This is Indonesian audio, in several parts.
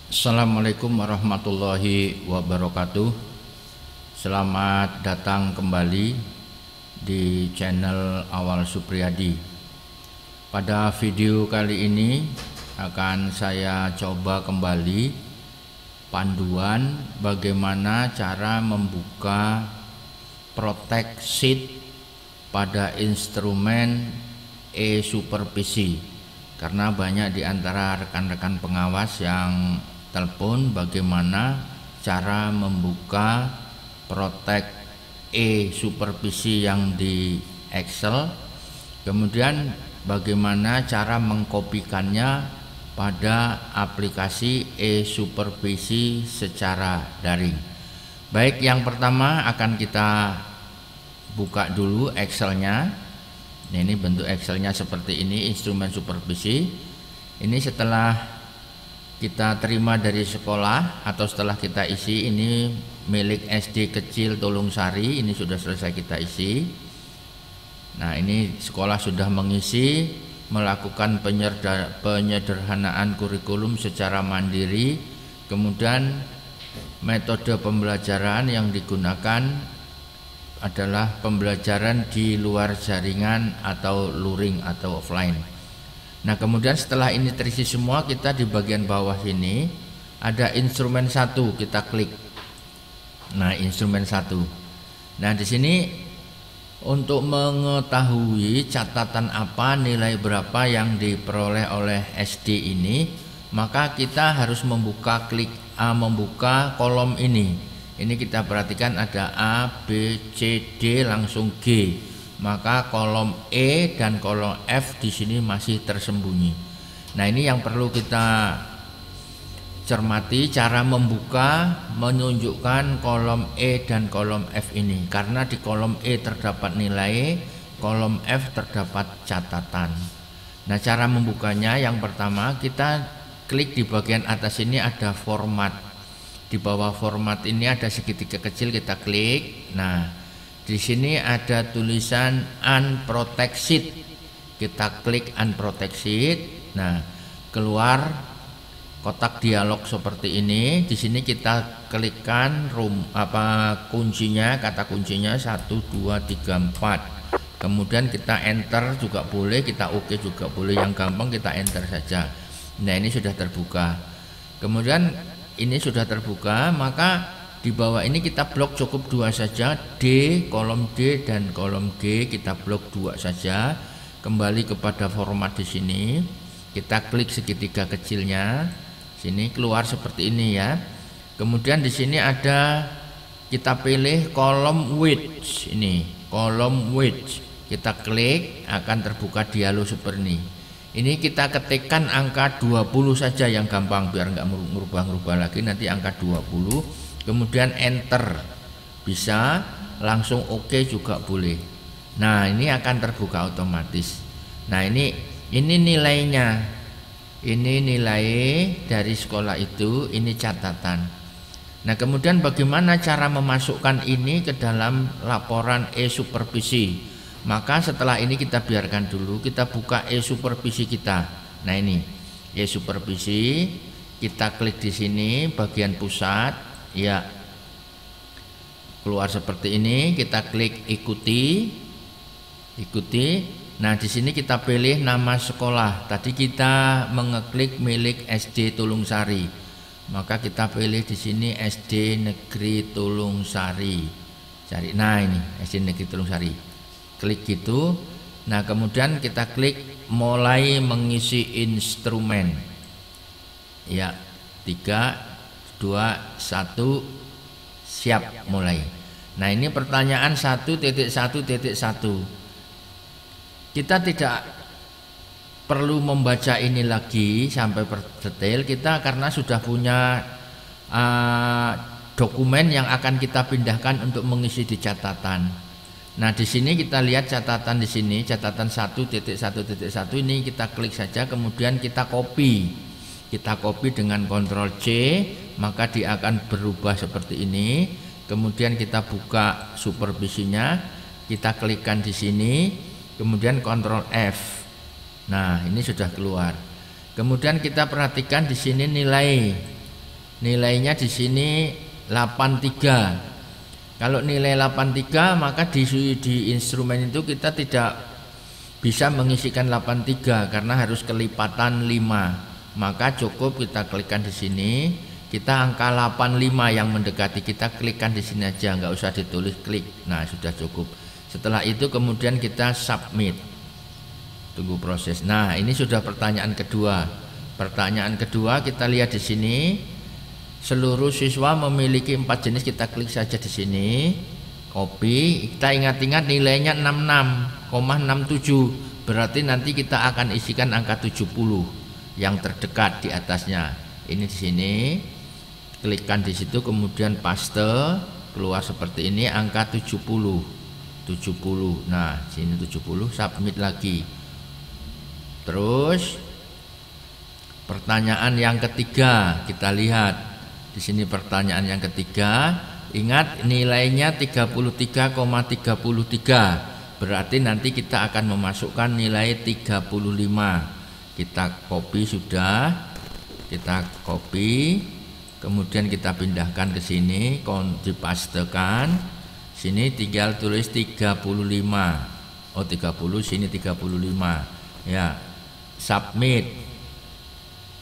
Assalamualaikum warahmatullahi wabarakatuh. Selamat datang kembali di channel Awal Supriyadi. Pada video kali ini akan saya coba kembali panduan bagaimana cara membuka protect sheet pada instrumen e-supervisi, karena banyak di antara rekan-rekan pengawas yang telepon bagaimana cara membuka protect e-supervisi yang di Excel, kemudian bagaimana cara mengkopikannya pada aplikasi e-supervisi secara daring. Baik, yang pertama akan kita buka dulu Excelnya. Ini bentuk Excelnya seperti ini, instrumen supervisi. Ini setelah kita terima dari sekolah atau setelah kita isi, ini milik SD kecil Tulungsari, ini sudah selesai kita isi. Nah, ini sekolah sudah mengisi, melakukan penyederhanaan kurikulum secara mandiri. Kemudian metode pembelajaran yang digunakan adalah pembelajaran di luar jaringan atau luring atau offline. Nah, kemudian setelah ini terisi semua, kita di bagian bawah sini ada instrumen 1, kita klik. Nah, instrumen 1. Nah, di sini untuk mengetahui catatan apa, nilai berapa yang diperoleh oleh SD ini, maka kita harus membuka membuka kolom ini. Ini kita perhatikan ada A, B, C, D langsung G. Maka kolom E dan kolom F di sini masih tersembunyi. Nah, ini yang perlu kita cermati, cara membuka menunjukkan kolom E dan kolom F ini, karena di kolom E terdapat nilai, kolom F terdapat catatan. Nah, cara membukanya yang pertama kita klik di bagian atas ini ada format. Di bawah format ini ada segitiga kecil, kita klik. Nah, di sini ada tulisan unprotect sheet. Kita klik unprotect sheet. Nah, keluar kotak dialog seperti ini. Di sini kita klikkan kuncinya, kata kuncinya 1 2 3 4. Kemudian kita enter juga boleh, kita oke juga boleh, yang gampang kita enter saja. Nah, ini sudah terbuka. Kemudian ini sudah terbuka, maka di bawah ini kita blok cukup 2 saja, D, kolom D dan kolom G kita blok 2 saja. Kembali kepada format di sini, kita klik segitiga kecilnya. Sini keluar seperti ini ya. Kemudian di sini ada, kita pilih kolom width. Ini kolom width. Kita klik, akan terbuka dialog seperti ini. Ini kita ketikkan angka 20 saja yang gampang biar nggak merubah-merubah lagi, nanti angka 20. Kemudian enter, bisa langsung oke juga boleh. Nah, ini akan terbuka otomatis. Nah, ini nilainya. Ini nilai dari sekolah itu, ini catatan. Nah, kemudian bagaimana cara memasukkan ini ke dalam laporan e-supervisi? Maka setelah ini kita biarkan dulu, kita buka e-supervisi kita. Nah, ini e-supervisi, kita klik di sini bagian pusat, ya. Keluar seperti ini, kita klik ikuti. Nah, di sini kita pilih nama sekolah. Tadi kita mengeklik milik SD Tulungsari. Maka kita pilih di sini SD Negeri Tulungsari. Cari. Nah, ini SD Negeri Tulungsari. Klik gitu. Nah, kemudian kita klik mulai mengisi instrumen. Ya, 3 2 1 siap mulai. Nah, ini pertanyaan 1.1.1. Kita tidak perlu membaca ini lagi sampai detail kita, karena sudah punya dokumen yang akan kita pindahkan untuk mengisi di catatan. Nah, di sini kita lihat catatan di sini, catatan 1.1.1 ini kita klik saja, kemudian kita copy. Kita copy dengan Ctrl C, maka dia akan berubah seperti ini. Kemudian kita buka supervisinya, kita klikkan di sini, kemudian Ctrl F. Nah, ini sudah keluar. Kemudian kita perhatikan di sini nilai. nilainya di sini 83. Kalau nilai 83 maka di instrumen itu kita tidak bisa mengisikan 83 karena harus kelipatan 5. Maka cukup kita klikkan di sini, kita angka 85 yang mendekati, kita klikkan di sini aja, nggak usah ditulis klik. Nah, sudah cukup. Setelah itu kemudian kita submit. Tunggu proses. Nah, ini sudah pertanyaan kedua. Pertanyaan kedua kita lihat di sini. Seluruh siswa memiliki 4 jenis, kita klik saja di sini. Copy. Kita ingat-ingat nilainya 66,67. Berarti nanti kita akan isikan angka 70 yang terdekat di atasnya. Ini di sini. Klikkan di situ kemudian paste, keluar seperti ini angka 70. Nah, sini 70, submit lagi. Terus pertanyaan yang ketiga kita lihat. Di sini pertanyaan yang ketiga, ingat nilainya 33,33. Berarti nanti kita akan memasukkan nilai 35. Kita copy sudah. Kita copy. Kemudian kita pindahkan ke sini, dipastekan. Sini tinggal tulis 35. Oh, 30, sini 35. Ya. Submit.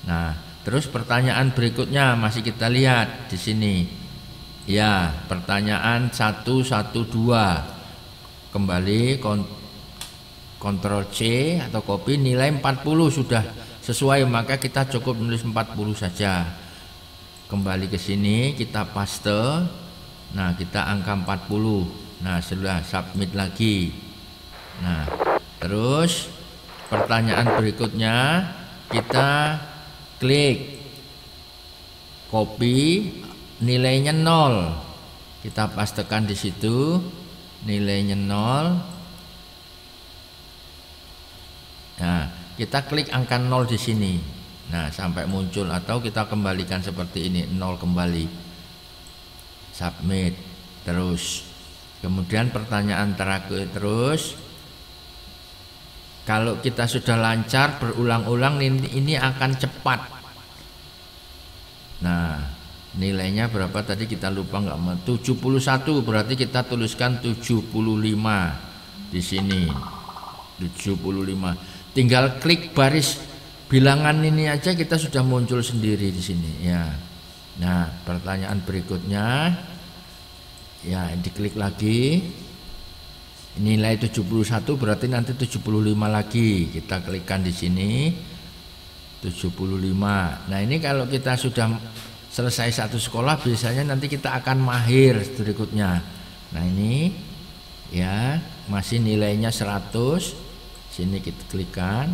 Nah, terus pertanyaan berikutnya masih kita lihat di sini. Ya, pertanyaan 112. Kembali Ctrl C atau copy, nilai 40 sudah sesuai, maka kita cukup menulis 40 saja. Kembali ke sini, kita paste. Nah, kita angka 40. Nah, sudah submit lagi. Nah, terus pertanyaan berikutnya kita klik copy, nilainya 0. Kita pastekan di situ, nilainya 0. Nah, kita klik angka 0 di sini. Nah, sampai muncul, atau kita kembalikan seperti ini, 0 kembali. Submit. Terus kemudian pertanyaan terakhir, terus kalau kita sudah lancar berulang-ulang ini akan cepat. Nah, nilainya berapa tadi kita lupa, nggak mau. 71, berarti kita tuliskan 75 di sini. 75. Tinggal klik baris bilangan ini aja kita sudah muncul sendiri di sini ya. Nah, pertanyaan berikutnya ya, diklik lagi. Nilai 71 berarti nanti 75 lagi. Kita klikkan di sini 75. Nah, ini kalau kita sudah selesai satu sekolah biasanya nanti kita akan mahir berikutnya. Nah, ini ya, masih nilainya 100. Sini kita klikkan.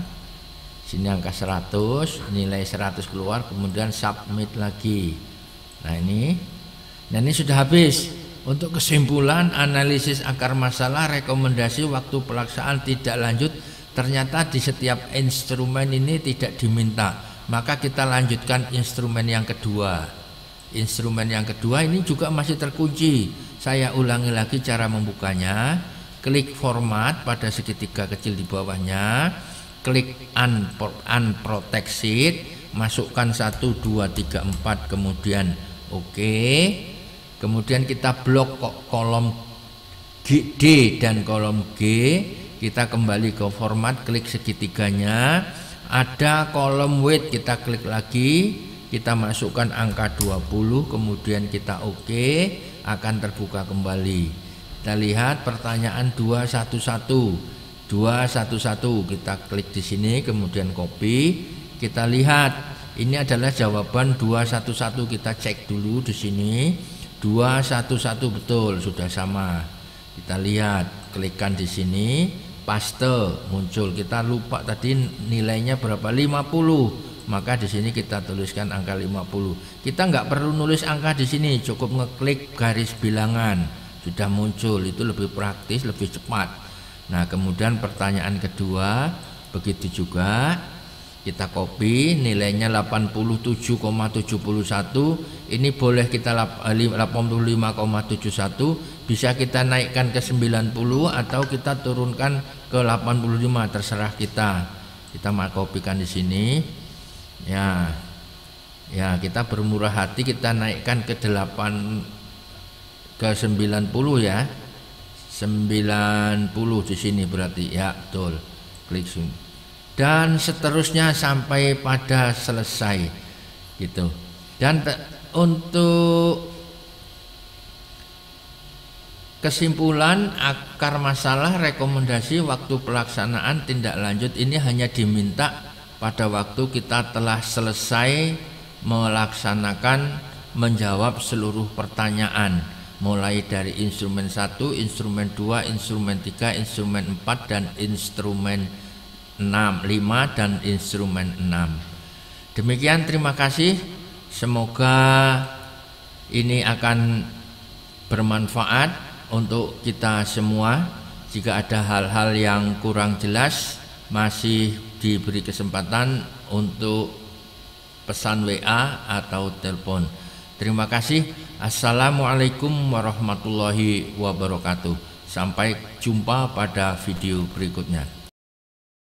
Sini angka 100, nilai 100 keluar, kemudian submit lagi. Nah, ini sudah habis. Untuk kesimpulan analisis akar masalah, rekomendasi waktu pelaksanaan tidak lanjut, ternyata di setiap instrumen ini tidak diminta. Maka kita lanjutkan instrumen yang kedua. Instrumen yang kedua ini juga masih terkunci. Saya ulangi lagi cara membukanya. Klik format pada segitiga kecil di bawahnya. Klik unprotect sheet, masukkan 1, 2, 3, 4, kemudian oke. Kemudian kita blok kolom D dan kolom G. Kita kembali ke format, klik segitiganya. Ada kolom weight, kita klik lagi. Kita masukkan angka 20, kemudian kita oke. Akan terbuka kembali. Kita lihat pertanyaan 211. 211, kita klik di sini, kemudian copy. Kita lihat ini adalah jawaban 211. Kita cek dulu di sini. 211 betul, sudah sama. Kita lihat, klikkan di sini, paste, muncul. Kita lupa tadi nilainya berapa, 50. Maka di sini kita tuliskan angka 50. Kita nggak perlu nulis angka di sini, cukup ngeklik garis bilangan, sudah muncul. Itu lebih praktis, lebih cepat. Nah, kemudian pertanyaan kedua begitu juga. Kita copy, nilainya 87,71. Ini boleh kita 85,71. Bisa kita naikkan ke 90 atau kita turunkan ke 85, terserah kita. Kita mau kopikan di sini. Ya. Ya, kita bermurah hati, kita naikkan ke 90 ya. 90 di sini berarti ya, betul. Klik sini. Dan seterusnya sampai pada selesai gitu. Dan untuk kesimpulan akar masalah, rekomendasi waktu pelaksanaan tindak lanjut ini hanya diminta pada waktu kita telah selesai melaksanakan menjawab seluruh pertanyaan mulai dari instrumen 1, instrumen 2, instrumen 3, instrumen 4 dan instrumen 5 dan instrumen 6. Demikian, terima kasih. Semoga ini akan bermanfaat untuk kita semua. Jika ada hal-hal yang kurang jelas, masih diberi kesempatan untuk pesan WA atau telepon. Terima kasih. Assalamualaikum warahmatullahi wabarakatuh. Sampai jumpa pada video berikutnya.